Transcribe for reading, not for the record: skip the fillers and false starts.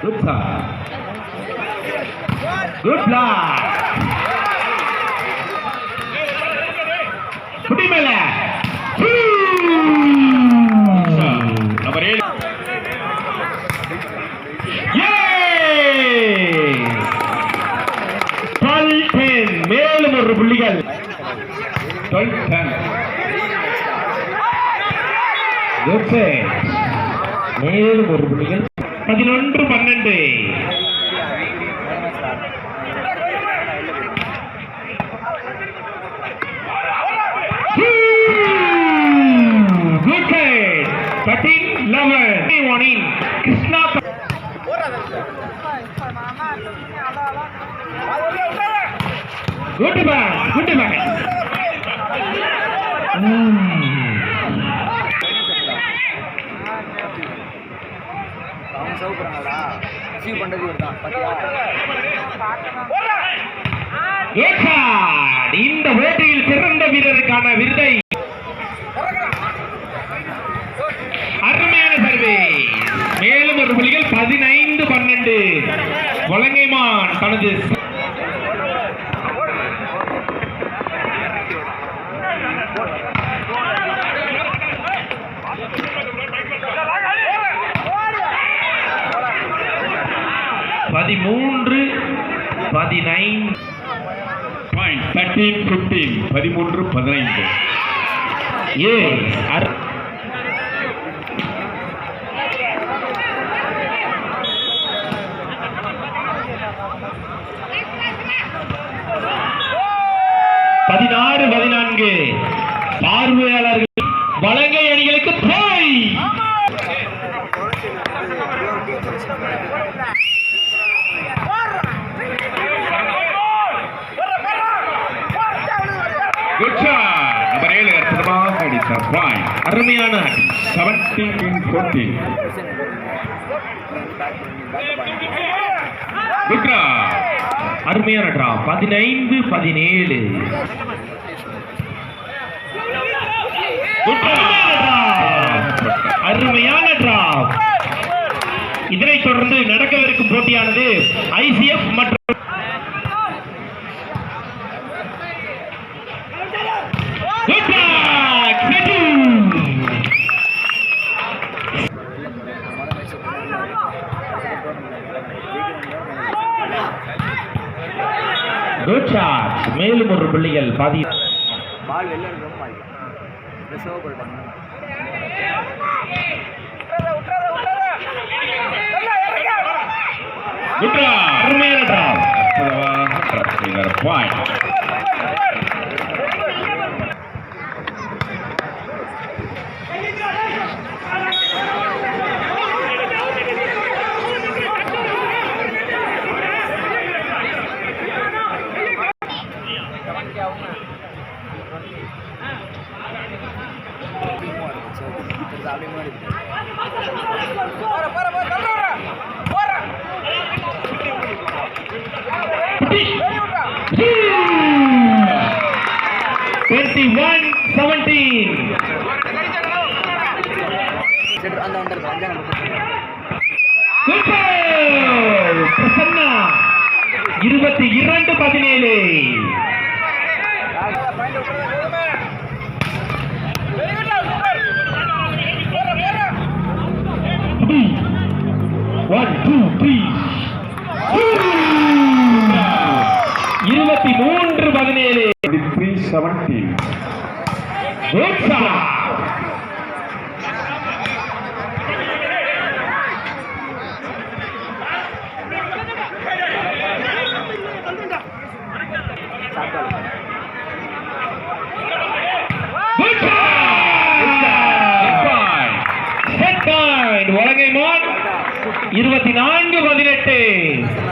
Good shot. Good block. Putty mela. Number 8. Yay! 12-10. மேலும் ஒரு புள்ளிகள். 12-10. Good set. மேலும் ஒரு புள்ளிகள். 11-12. Good set. 13-11. One in. Krishna. Good back. Good back. இந்த போட்டியில் சிறந்த வீரருக்கான விருதை அருமையான சர்வே. மேலும் ஒரு புள்ளிகள். 15-12. வலங்கைமான் தனது பதிமூன்று 13-15. 13-15. பார்வையாளர்கள் வலங்கை அணிகளுக்கு போய் அருமையான 17-14. அருமையான டிரா. 15-17. அருமையான டிரா. இதனைத் தொடர்ந்து நடக்கவிருக்கும் போட்டியானது ICF மற்றும் மேலும் ஒரு புள்ளிகள். Prasanna 22-17. One, two, three. 23-17. 23-17. Valangaiman 24-18.